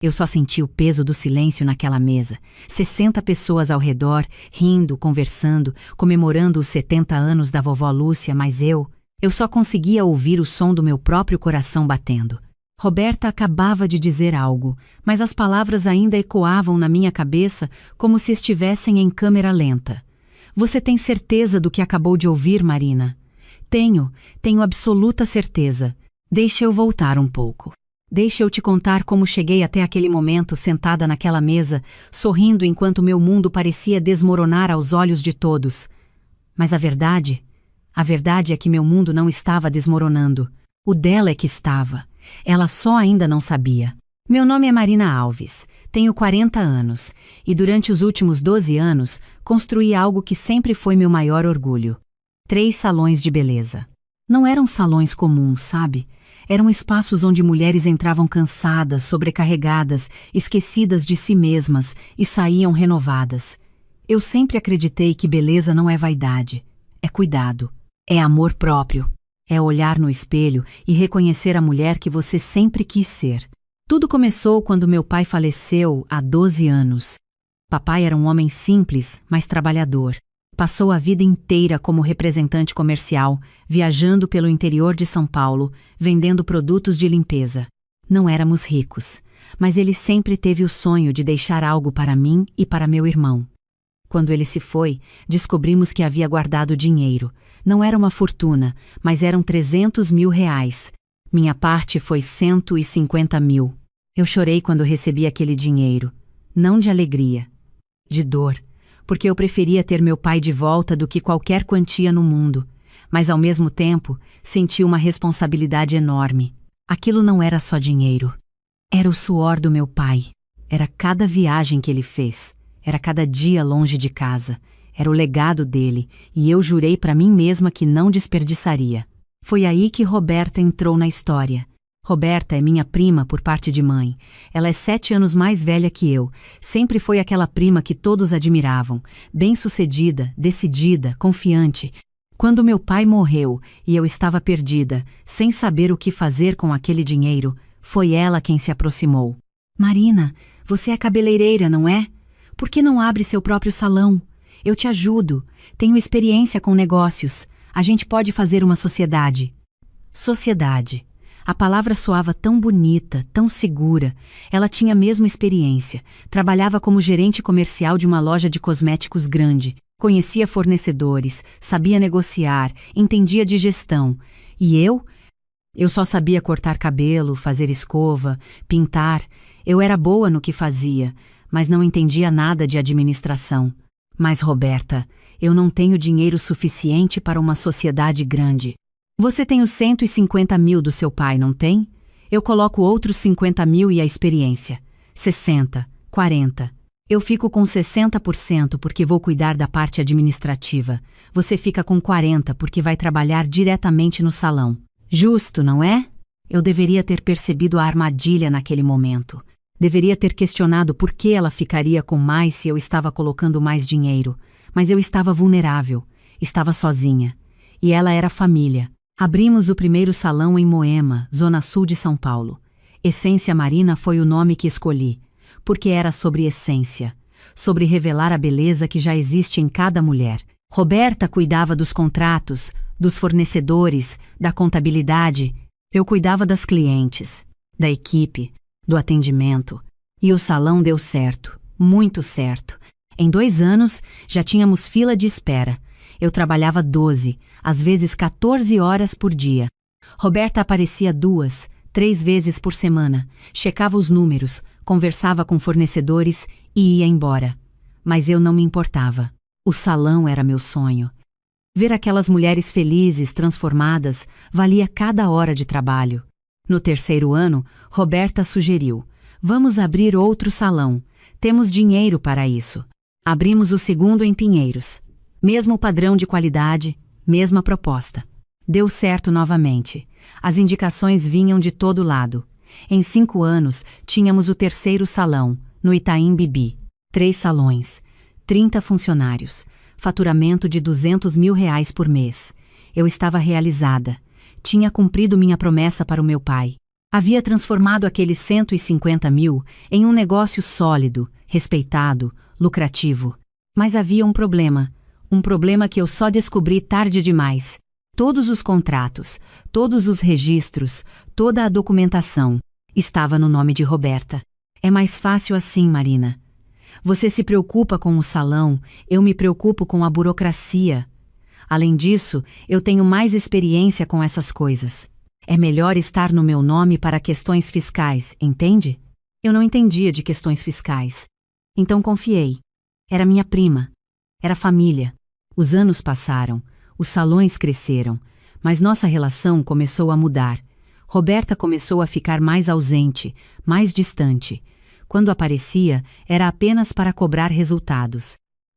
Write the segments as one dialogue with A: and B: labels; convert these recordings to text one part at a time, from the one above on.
A: Eu só senti o peso do silêncio naquela mesa. 60 pessoas ao redor, rindo, conversando, comemorando os 70 anos da vovó Lúcia, mas eu só conseguia ouvir o som do meu próprio coração batendo. Roberta acabava de dizer algo, mas as palavras ainda ecoavam na minha cabeça como se estivessem em câmera lenta. Você tem certeza do que acabou de ouvir, Marina? Tenho absoluta certeza. Deixa eu voltar um pouco. Deixa eu te contar como cheguei até aquele momento sentada naquela mesa, sorrindo enquanto meu mundo parecia desmoronar aos olhos de todos. Mas a verdade é que meu mundo não estava desmoronando. O dela é que estava. Ela só ainda não sabia. Meu nome é Marina Alves, tenho 40 anos e durante os últimos 12 anos construí algo que sempre foi meu maior orgulho. 3 salões de beleza. Não eram salões comuns, sabe? Eram espaços onde mulheres entravam cansadas, sobrecarregadas, esquecidas de si mesmas e saíam renovadas. Eu sempre acreditei que beleza não é vaidade, é cuidado, é amor próprio, é olhar no espelho e reconhecer a mulher que você sempre quis ser. Tudo começou quando meu pai faleceu há 12 anos. Papai era um homem simples, mas trabalhador. Passou a vida inteira como representante comercial, viajando pelo interior de São Paulo, vendendo produtos de limpeza. Não éramos ricos, mas ele sempre teve o sonho de deixar algo para mim e para meu irmão. Quando ele se foi, descobrimos que havia guardado dinheiro. Não era uma fortuna, mas eram 300 mil reais. Minha parte foi 150 mil. Eu chorei quando recebi aquele dinheiro. Não de alegria, de dor. Porque eu preferia ter meu pai de volta do que qualquer quantia no mundo, mas ao mesmo tempo senti uma responsabilidade enorme. Aquilo não era só dinheiro. Era o suor do meu pai. Era cada viagem que ele fez. Era cada dia longe de casa. Era o legado dele, e eu jurei para mim mesma que não desperdiçaria. Foi aí que Roberta entrou na história. Roberta é minha prima por parte de mãe. Ela é 7 anos mais velha que eu. Sempre foi aquela prima que todos admiravam. Bem-sucedida, decidida, confiante. Quando meu pai morreu e eu estava perdida, sem saber o que fazer com aquele dinheiro, foi ela quem se aproximou. Marina, você é cabeleireira, não é? Por que não abre seu próprio salão? Eu te ajudo. Tenho experiência com negócios. A gente pode fazer uma sociedade. Sociedade. A palavra soava tão bonita, tão segura. Ela tinha mesmo experiência. Trabalhava como gerente comercial de uma loja de cosméticos grande. Conhecia fornecedores, sabia negociar, entendia de gestão. E eu? Eu só sabia cortar cabelo, fazer escova, pintar. Eu era boa no que fazia, mas não entendia nada de administração. Mas, Roberta, eu não tenho dinheiro suficiente para uma sociedade grande. Você tem os 150 mil do seu pai, não tem? Eu coloco outros 50 mil e a experiência. 60, 40. Eu fico com 60% porque vou cuidar da parte administrativa. Você fica com 40% porque vai trabalhar diretamente no salão. Justo, não é? Eu deveria ter percebido a armadilha naquele momento. Deveria ter questionado por que ela ficaria com mais se eu estava colocando mais dinheiro. Mas eu estava vulnerável, estava sozinha. E ela era família. Abrimos o primeiro salão em Moema, zona sul de São Paulo. Essência Marina foi o nome que escolhi, porque era sobre essência, sobre revelar a beleza que já existe em cada mulher. Roberta cuidava dos contratos, dos fornecedores, da contabilidade. Eu cuidava das clientes, da equipe, do atendimento. E o salão deu certo, muito certo. Em 2 anos, já tínhamos fila de espera. Eu trabalhava 12, às vezes 14 horas por dia. Roberta aparecia 2, 3 vezes por semana, checava os números, conversava com fornecedores e ia embora. Mas eu não me importava. O salão era meu sonho. Ver aquelas mulheres felizes, transformadas, valia cada hora de trabalho. No 3º ano, Roberta sugeriu: vamos abrir outro salão. Temos dinheiro para isso. Abrimos o 2º em Pinheiros. Mesmo padrão de qualidade, mesma proposta. Deu certo novamente. As indicações vinham de todo lado. Em 5 anos, tínhamos o 3º salão, no Itaim Bibi. 3 salões, 30 funcionários, faturamento de 200 mil reais por mês. Eu estava realizada. Tinha cumprido minha promessa para o meu pai. Havia transformado aqueles 150 mil em um negócio sólido, respeitado, lucrativo. Mas havia um problema que eu só descobri tarde demais. Todos os contratos, todos os registros, toda a documentação estava no nome de Roberta. É mais fácil assim, Marina. Você se preocupa com o salão, eu me preocupo com a burocracia. Além disso, eu tenho mais experiência com essas coisas. É melhor estar no meu nome para questões fiscais, entende? Eu não entendia de questões fiscais. Então confiei. Era minha prima. Era família. Os anos passaram, os salões cresceram, mas nossa relação começou a mudar. Roberta começou a ficar mais ausente, mais distante. Quando aparecia, era apenas para cobrar resultados.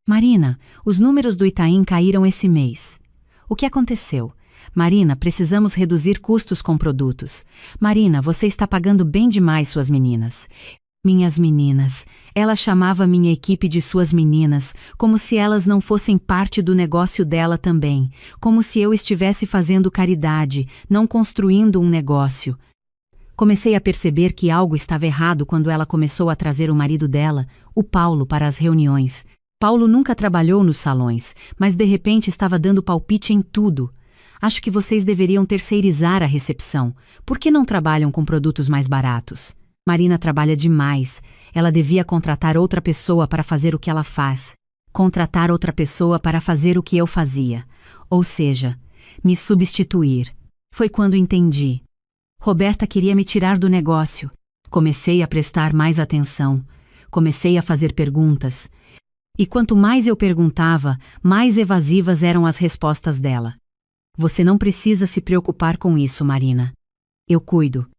A: Marina, os números do Itaim caíram esse mês. O que aconteceu? Marina, precisamos reduzir custos com produtos. Marina, você está pagando bem demais suas meninas. Minhas meninas. Ela chamava minha equipe de suas meninas, como se elas não fossem parte do negócio dela também, como se eu estivesse fazendo caridade, não construindo um negócio. Comecei a perceber que algo estava errado quando ela começou a trazer o marido dela, o Paulo, para as reuniões. Paulo nunca trabalhou nos salões, mas de repente estava dando palpite em tudo. Acho que vocês deveriam terceirizar a recepção. Por que não trabalham com produtos mais baratos? Marina trabalha demais. Ela devia contratar outra pessoa para fazer o que ela faz. Contratar outra pessoa para fazer o que eu fazia. Ou seja, me substituir. Foi quando entendi. Roberta queria me tirar do negócio. Comecei a prestar mais atenção. Comecei a fazer perguntas. E quanto mais eu perguntava, mais evasivas eram as respostas dela. Você não precisa se preocupar com isso, Marina. Eu cuido.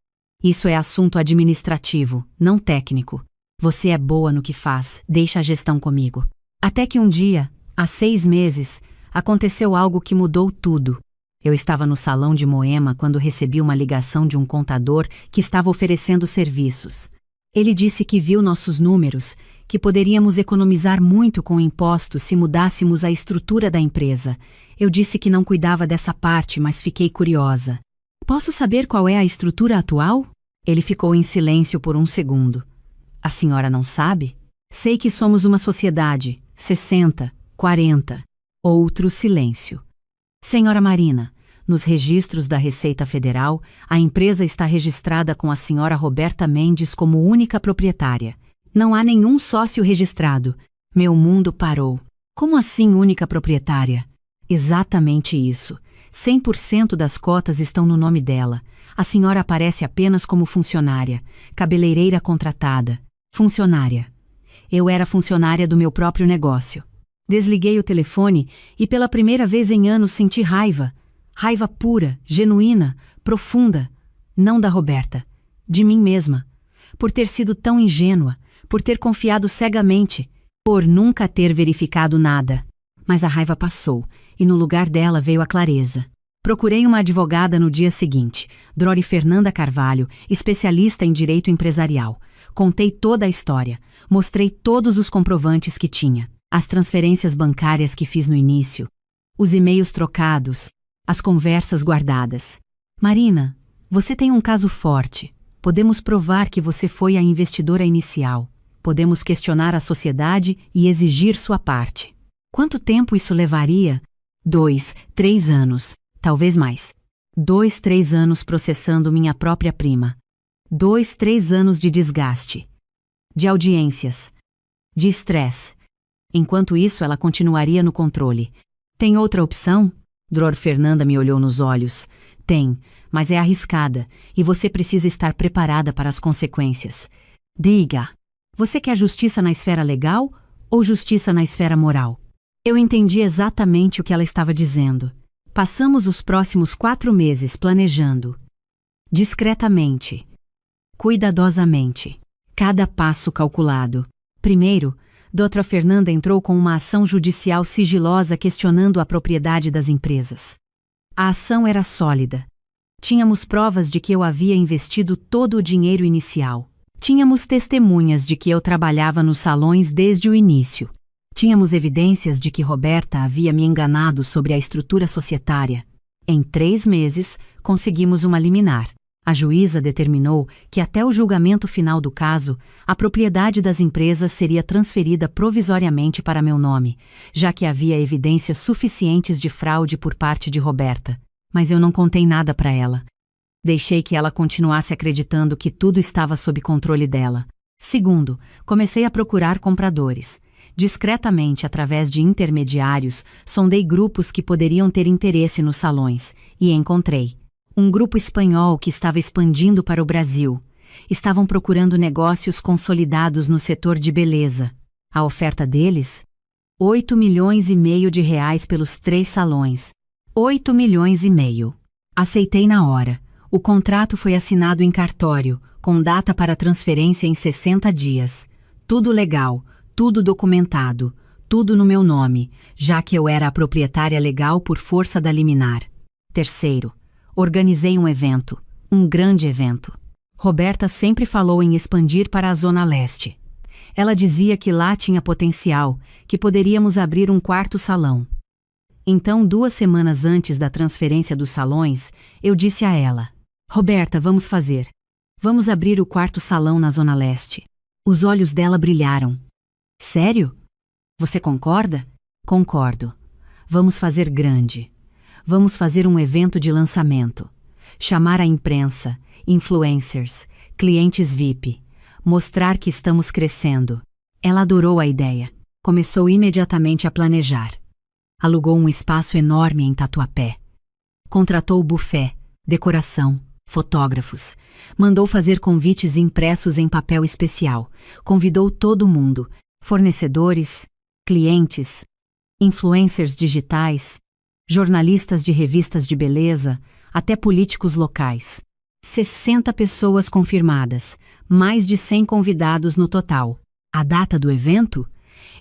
A: Isso é assunto administrativo, não técnico. Você é boa no que faz, deixa a gestão comigo. Até que um dia, há 6 meses, aconteceu algo que mudou tudo. Eu estava no salão de Moema quando recebi uma ligação de um contador que estava oferecendo serviços. Ele disse que viu nossos números, que poderíamos economizar muito com impostos se mudássemos a estrutura da empresa. Eu disse que não cuidava dessa parte, mas fiquei curiosa. Posso saber qual é a estrutura atual? Ele ficou em silêncio por um segundo. A senhora não sabe? Sei que somos uma sociedade, 60, 40. Outro silêncio. Senhora Marina, nos registros da Receita Federal, a empresa está registrada com a senhora Roberta Mendes como única proprietária. Não há nenhum sócio registrado. Meu mundo parou. Como assim única proprietária? Exatamente isso. 100% das cotas estão no nome dela. A senhora aparece apenas como funcionária, cabeleireira contratada. Funcionária. Eu era funcionária do meu próprio negócio. Desliguei o telefone e pela primeira vez em anos senti raiva. Raiva pura, genuína, profunda. Não da Roberta. De mim mesma. Por ter sido tão ingênua, por ter confiado cegamente, por nunca ter verificado nada. Mas a raiva passou, e no lugar dela veio a clareza. Procurei uma advogada no dia seguinte, Drori Fernanda Carvalho, especialista em direito empresarial. Contei toda a história, mostrei todos os comprovantes que tinha, as transferências bancárias que fiz no início, os e-mails trocados, as conversas guardadas. Marina, você tem um caso forte. Podemos provar que você foi a investidora inicial. Podemos questionar a sociedade e exigir sua parte. Quanto tempo isso levaria? 2, 3 anos. Talvez mais. 2, 3 anos processando minha própria prima. 2, 3 anos de desgaste. De audiências. De estresse. Enquanto isso, ela continuaria no controle. Tem outra opção? Dror Fernanda me olhou nos olhos. Tem, mas é arriscada, e você precisa estar preparada para as consequências. Diga, você quer justiça na esfera legal ou justiça na esfera moral? Eu entendi exatamente o que ela estava dizendo. Passamos os próximos 4 meses planejando. Discretamente. Cuidadosamente. Cada passo calculado. Primeiro, Doutora Fernanda entrou com uma ação judicial sigilosa questionando a propriedade das empresas. A ação era sólida. Tínhamos provas de que eu havia investido todo o dinheiro inicial. Tínhamos testemunhas de que eu trabalhava nos salões desde o início. Tínhamos evidências de que Roberta havia me enganado sobre a estrutura societária. Em 3 meses, conseguimos uma liminar. A juíza determinou que até o julgamento final do caso, a propriedade das empresas seria transferida provisoriamente para meu nome, já que havia evidências suficientes de fraude por parte de Roberta. Mas eu não contei nada para ela. Deixei que ela continuasse acreditando que tudo estava sob controle dela. Segundo, comecei a procurar compradores. Discretamente, através de intermediários, sondei grupos que poderiam ter interesse nos salões, e encontrei. Um grupo espanhol que estava expandindo para o Brasil. Estavam procurando negócios consolidados no setor de beleza. A oferta deles? 8,5 milhões de reais pelos 3 salões. 8,5 milhões. Aceitei na hora. O contrato foi assinado em cartório, com data para transferência em 60 dias. Tudo legal, tudo documentado, tudo no meu nome, já que eu era a proprietária legal por força da liminar. Terceiro, organizei um evento, um grande evento. Roberta sempre falou em expandir para a Zona Leste. Ela dizia que lá tinha potencial, que poderíamos abrir um 4º salão. Então, 2 semanas antes da transferência dos salões, eu disse a ela: Roberta, vamos fazer. Vamos abrir o 4º salão na Zona Leste. Os olhos dela brilharam. Sério? Você concorda? Concordo. Vamos fazer grande. Vamos fazer um evento de lançamento. Chamar a imprensa, influencers, clientes VIP. Mostrar que estamos crescendo. Ela adorou a ideia. Começou imediatamente a planejar. Alugou um espaço enorme em Tatuapé. Contratou buffet, decoração, fotógrafos. Mandou fazer convites impressos em papel especial. Convidou todo mundo, fornecedores, clientes, influencers digitais, jornalistas de revistas de beleza, até políticos locais. 60 pessoas confirmadas, mais de 100 convidados no total. A data do evento?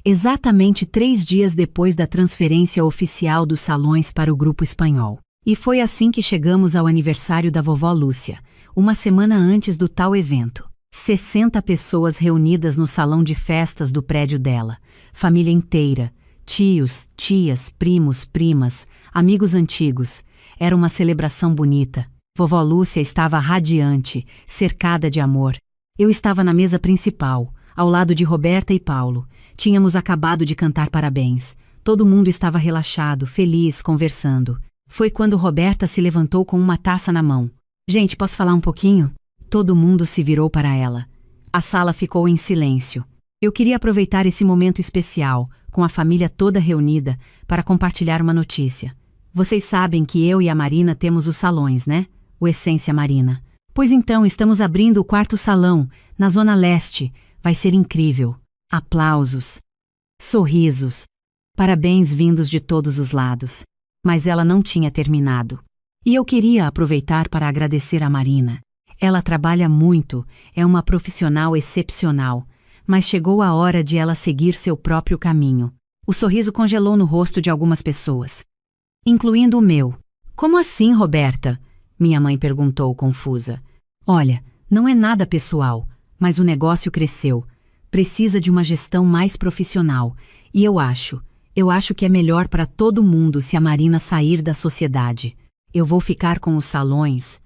A: Exatamente 3 dias depois da transferência oficial dos salões para o grupo espanhol. E foi assim que chegamos ao aniversário da vovó Lúcia, uma semana antes do tal evento. 60 pessoas reunidas no salão de festas do prédio dela, família inteira, tios, tias, primos, primas, amigos antigos. Era uma celebração bonita. Vovó Lúcia estava radiante, cercada de amor. Eu estava na mesa principal, ao lado de Roberta e Paulo. Tínhamos acabado de cantar parabéns. Todo mundo estava relaxado, feliz, conversando. Foi quando Roberta se levantou com uma taça na mão. Gente, posso falar um pouquinho? Todo mundo se virou para ela. A sala ficou em silêncio. Eu queria aproveitar esse momento especial, com a família toda reunida, para compartilhar uma notícia. Vocês sabem que eu e a Marina temos os salões, né? O Essência Marina. Pois então, estamos abrindo o 4º salão, na Zona Leste. Vai ser incrível. Aplausos. Sorrisos. Parabéns vindos de todos os lados. Mas ela não tinha terminado. E eu queria aproveitar para agradecer a Marina. Ela trabalha muito, é uma profissional excepcional, mas chegou a hora de ela seguir seu próprio caminho. O sorriso congelou no rosto de algumas pessoas, incluindo o meu. Como assim, Roberta? Minha mãe perguntou, confusa. Olha, não é nada pessoal, mas o negócio cresceu. Precisa de uma gestão mais profissional. E eu acho que é melhor para todo mundo se a Marina sair da sociedade. Eu vou ficar com os salões.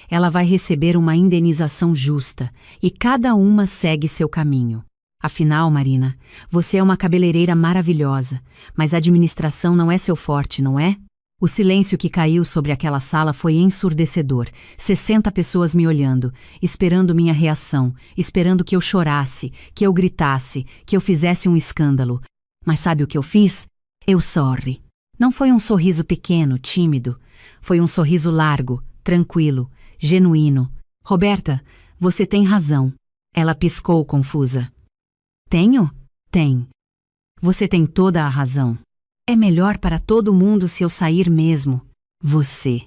A: Ela vai receber uma indenização justa e cada uma segue seu caminho. Afinal, Marina, você é uma cabeleireira maravilhosa, mas a administração não é seu forte, não é? O silêncio que caiu sobre aquela sala foi ensurdecedor. 60 pessoas me olhando, esperando minha reação, esperando que eu chorasse, que eu gritasse, que eu fizesse um escândalo. Mas sabe o que eu fiz? Eu sorri. Não foi um sorriso pequeno, tímido. Foi um sorriso largo, tranquilo, genuíno. Roberta, você tem razão. Ela piscou, confusa. Tenho? Tem. Você tem toda a razão. É melhor para todo mundo se eu sair mesmo. Você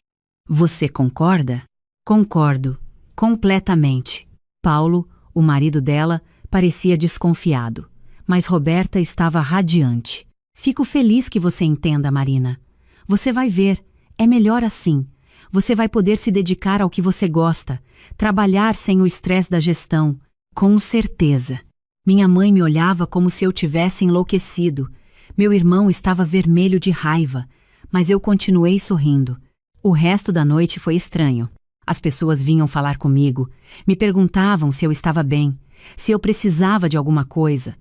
A: concorda? Concordo. Completamente. Paulo, o marido dela, parecia desconfiado. Mas Roberta estava radiante. Fico feliz que você entenda, Marina. Você vai ver, é melhor assim. Você vai poder se dedicar ao que você gosta, trabalhar sem o estresse da gestão, com certeza. Minha mãe me olhava como se eu tivesse enlouquecido. Meu irmão estava vermelho de raiva, mas eu continuei sorrindo. O resto da noite foi estranho. As pessoas vinham falar comigo, me perguntavam se eu estava bem, se eu precisava de alguma coisa.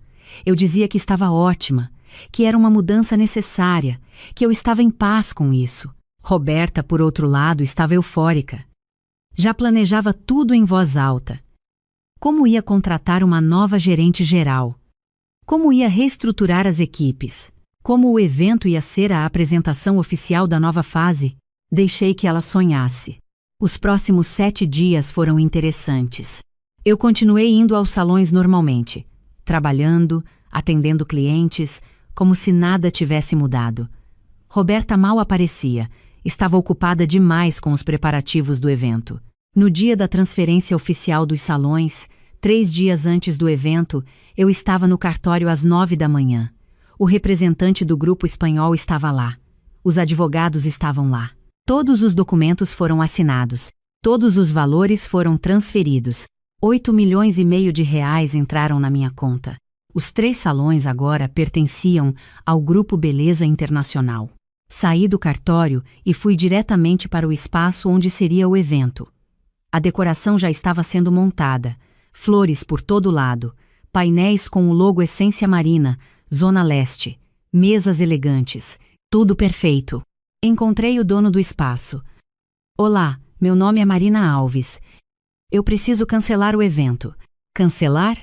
A: Eu dizia que estava ótima, que era uma mudança necessária, que eu estava em paz com isso. Roberta, por outro lado, estava eufórica. Já planejava tudo em voz alta. Como ia contratar uma nova gerente geral? Como ia reestruturar as equipes? Como o evento ia ser a apresentação oficial da nova fase? Deixei que ela sonhasse. Os próximos 7 dias foram interessantes. Eu continuei indo aos salões normalmente, trabalhando, atendendo clientes, como se nada tivesse mudado. Roberta mal aparecia, estava ocupada demais com os preparativos do evento. No dia da transferência oficial dos salões, 3 dias antes do evento, eu estava no cartório às 9 da manhã. O representante do grupo espanhol estava lá. Os advogados estavam lá. Todos os documentos foram assinados. Todos os valores foram transferidos. 8,5 milhões de reais entraram na minha conta. Os 3 salões agora pertenciam ao Grupo Beleza Internacional. Saí do cartório e fui diretamente para o espaço onde seria o evento. A decoração já estava sendo montada. Flores por todo lado, painéis com o logo Essência Marina, Zona Leste, mesas elegantes, tudo perfeito. Encontrei o dono do espaço. Olá, meu nome é Marina Alves. Eu preciso cancelar o evento. Cancelar?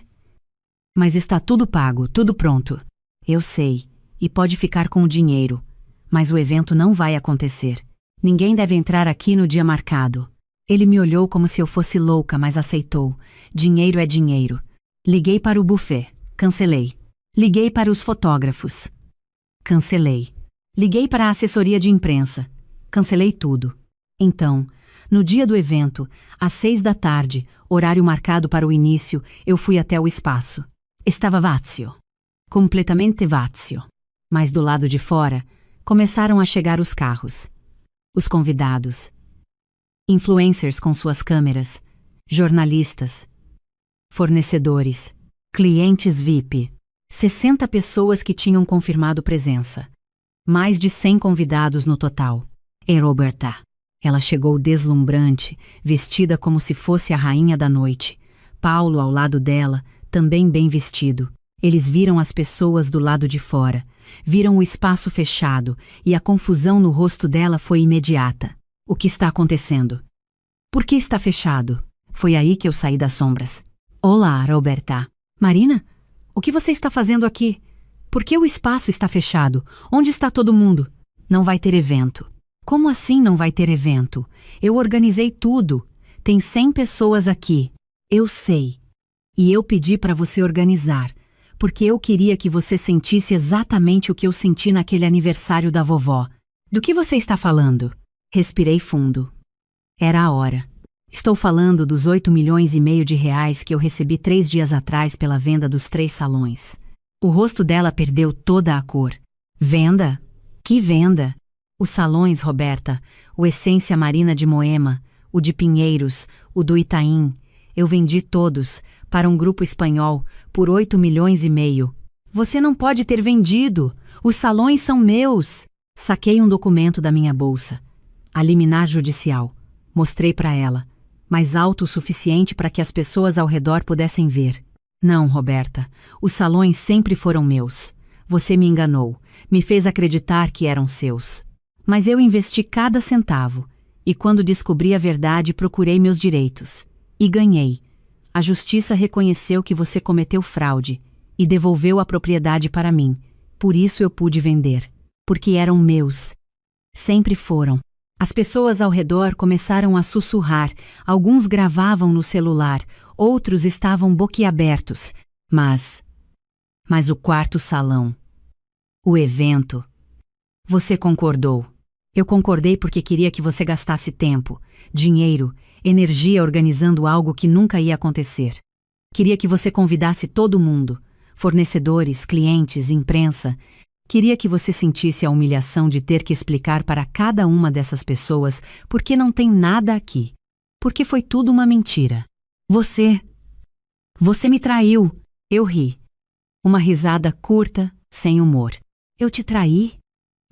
A: Mas está tudo pago, tudo pronto. Eu sei, e pode ficar com o dinheiro. Mas o evento não vai acontecer. Ninguém deve entrar aqui no dia marcado. Ele me olhou como se eu fosse louca, mas aceitou. Dinheiro é dinheiro. Liguei para o buffet. Cancelei. Liguei para os fotógrafos. Cancelei. Liguei para a assessoria de imprensa. Cancelei tudo. Então, no dia do evento, às 6 da tarde, horário marcado para o início, eu fui até o espaço. Estava vazio. Completamente vazio. Mas do lado de fora, começaram a chegar os carros. Os convidados. Influencers com suas câmeras, jornalistas, fornecedores, clientes VIP, 60 pessoas que tinham confirmado presença. Mais de 100 convidados no total. E Roberta. Ela chegou deslumbrante, vestida como se fosse a rainha da noite. Paulo ao lado dela, também bem vestido. Eles viram as pessoas do lado de fora, viram o espaço fechado e a confusão no rosto dela foi imediata. O que está acontecendo? Por que está fechado? Foi aí que eu saí das sombras. Olá, Roberta. Marina? O que você está fazendo aqui? Por que o espaço está fechado? Onde está todo mundo? Não vai ter evento. Como assim não vai ter evento? Eu organizei tudo. Tem 100 pessoas aqui. Eu sei. E eu pedi para você organizar, porque eu queria que você sentisse exatamente o que eu senti naquele aniversário da vovó. Do que você está falando? Respirei fundo. Era a hora. Estou falando dos 8,5 milhões de reais que eu recebi 3 dias atrás pela venda dos 3 salões. O rosto dela perdeu toda a cor. Venda? Que venda? Os salões, Roberta, o Essência Marina de Moema, o de Pinheiros, o do Itaim, eu vendi todos para um grupo espanhol por 8,5 milhões. Você não pode ter vendido. Os salões são meus. Saquei um documento da minha bolsa. A liminar judicial. Mostrei para ela, mas alto o suficiente para que as pessoas ao redor pudessem ver. Não, Roberta, os salões sempre foram meus. Você me enganou, me fez acreditar que eram seus. Mas eu investi cada centavo, e quando descobri a verdade procurei meus direitos. E ganhei. A justiça reconheceu que você cometeu fraude e devolveu a propriedade para mim. Por isso eu pude vender. Porque eram meus. Sempre foram. As pessoas ao redor começaram a sussurrar, alguns gravavam no celular, outros estavam boquiabertos. Mas o quarto salão, o evento, você concordou. Eu concordei porque queria que você gastasse tempo, dinheiro, energia organizando algo que nunca ia acontecer. Queria que você convidasse todo mundo, fornecedores, clientes, imprensa. Queria que você sentisse a humilhação de ter que explicar para cada uma dessas pessoas por que não tem nada aqui. Porque foi tudo uma mentira. Você me traiu. Eu ri. Uma risada curta, sem humor. Eu te traí?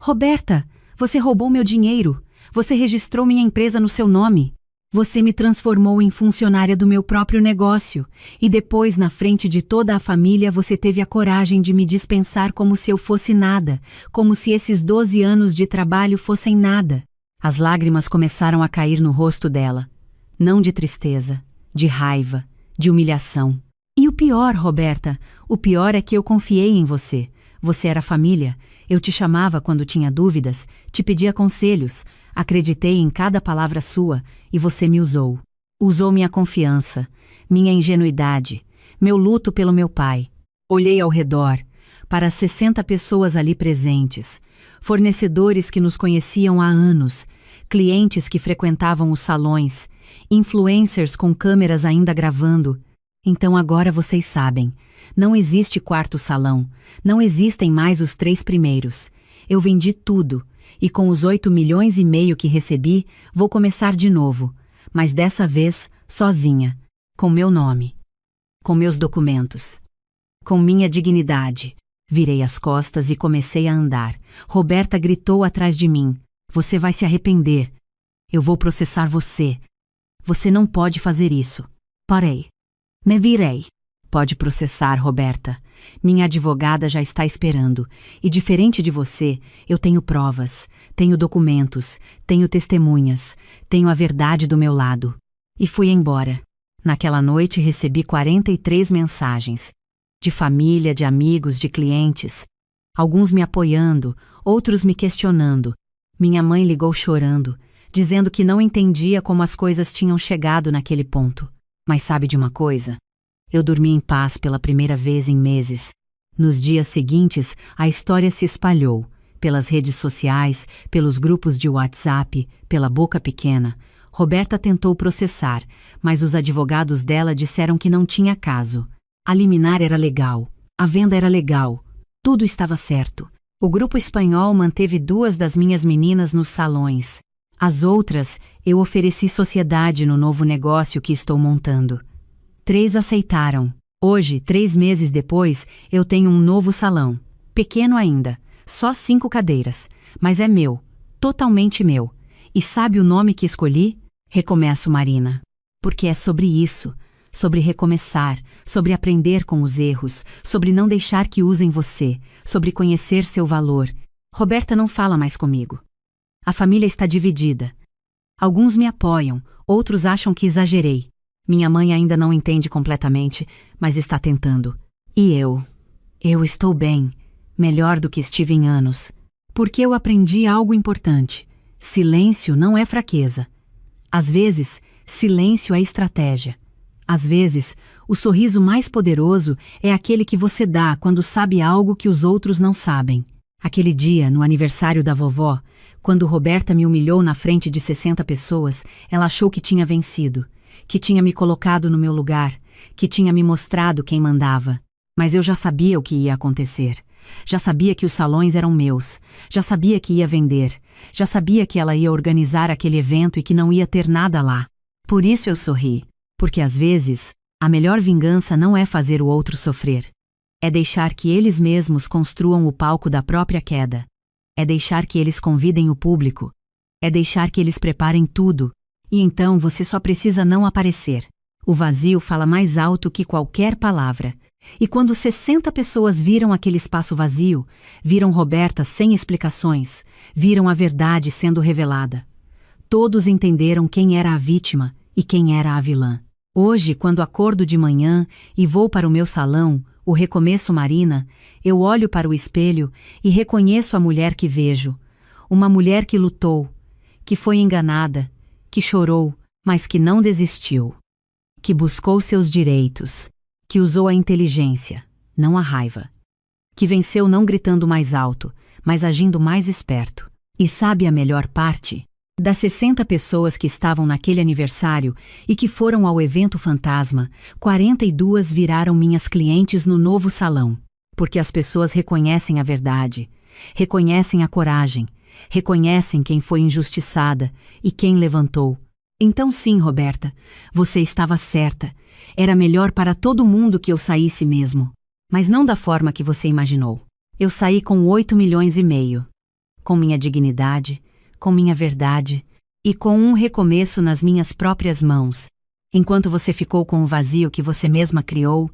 A: Roberta, você roubou meu dinheiro. Você registrou minha empresa no seu nome. Você me transformou em funcionária do meu próprio negócio, e depois, na frente de toda a família, você teve a coragem de me dispensar como se eu fosse nada, como se esses 12 anos de trabalho fossem nada. As lágrimas começaram a cair no rosto dela. Não de tristeza, de raiva, de humilhação. E o pior, Roberta, o pior é que eu confiei em você. Você era família. Eu te chamava quando tinha dúvidas, te pedia conselhos, acreditei em cada palavra sua e você me usou. Usou minha confiança, minha ingenuidade, meu luto pelo meu pai. Olhei ao redor, para as 60 pessoas ali presentes, fornecedores que nos conheciam há anos, clientes que frequentavam os salões, influencers com câmeras ainda gravando. Então agora vocês sabem, não existe quarto salão, não existem mais os 3 primeiros. Eu vendi tudo, e com os 8,5 milhões que recebi, vou começar de novo, mas dessa vez, sozinha, com meu nome, com meus documentos, com minha dignidade. Virei as costas e comecei a andar. Roberta gritou atrás de mim, você vai se arrepender. Eu vou processar você. Você não pode fazer isso. Parei. Me virei. Pode processar, Roberta. Minha advogada já está esperando. E diferente de você, eu tenho provas, tenho documentos, tenho testemunhas, tenho a verdade do meu lado. E fui embora. Naquela noite recebi 43 mensagens. De família, de amigos, de clientes. Alguns me apoiando, outros me questionando. Minha mãe ligou chorando, dizendo que não entendia como as coisas tinham chegado naquele ponto. Mas sabe de uma coisa? Eu dormi em paz pela primeira vez em meses. Nos dias seguintes, a história se espalhou. Pelas redes sociais, pelos grupos de WhatsApp, pela boca pequena. Roberta tentou processar, mas os advogados dela disseram que não tinha caso. A liminar era legal, a venda era legal, tudo estava certo. O grupo espanhol manteve 2 das minhas meninas nos salões. As outras, eu ofereci sociedade no novo negócio que estou montando. 3 aceitaram. Hoje, 3 meses depois, eu tenho um novo salão. Pequeno ainda, só 5 cadeiras. Mas é meu, totalmente meu. E sabe o nome que escolhi? Recomeço, Marina. Porque é sobre isso. Sobre recomeçar, sobre aprender com os erros, sobre não deixar que usem você, sobre conhecer seu valor. Roberta não fala mais comigo. A família está dividida. Alguns me apoiam, outros acham que exagerei. Minha mãe ainda não entende completamente, mas está tentando. E eu estou bem, melhor do que estive em anos. Porque eu aprendi algo importante. Silêncio não é fraqueza. Às vezes, silêncio é estratégia. Às vezes, o sorriso mais poderoso é aquele que você dá quando sabe algo que os outros não sabem. Aquele dia, no aniversário da vovó, quando Roberta me humilhou na frente de 60 pessoas, ela achou que tinha vencido, que tinha me colocado no meu lugar, que tinha me mostrado quem mandava. Mas eu já sabia o que ia acontecer. Já sabia que os salões eram meus. Já sabia que ia vender. Já sabia que ela ia organizar aquele evento e que não ia ter nada lá. Por isso eu sorri. Porque às vezes, a melhor vingança não é fazer o outro sofrer. É deixar que eles mesmos construam o palco da própria queda. É deixar que eles convidem o público. É deixar que eles preparem tudo. E então você só precisa não aparecer. O vazio fala mais alto que qualquer palavra. E quando 60 pessoas viram aquele espaço vazio, viram Roberta sem explicações, viram a verdade sendo revelada. Todos entenderam quem era a vítima e quem era a vilã. Hoje, quando acordo de manhã e vou para o meu salão, o Recomeço Marina, eu olho para o espelho e reconheço a mulher que vejo. Uma mulher que lutou, que foi enganada, que chorou, mas que não desistiu. Que buscou seus direitos, que usou a inteligência, não a raiva. Que venceu não gritando mais alto, mas agindo mais esperto. E sabe a melhor parte? Das 60 pessoas que estavam naquele aniversário e que foram ao evento fantasma, 42 viraram minhas clientes no novo salão. Porque as pessoas reconhecem a verdade, reconhecem a coragem, reconhecem quem foi injustiçada e quem levantou. Então sim, Roberta, você estava certa. Era melhor para todo mundo que eu saísse mesmo. Mas não da forma que você imaginou. Eu saí com 8,5 milhões. Com minha dignidade, com minha verdade, e com um recomeço nas minhas próprias mãos. Enquanto você ficou com o vazio que você mesma criou,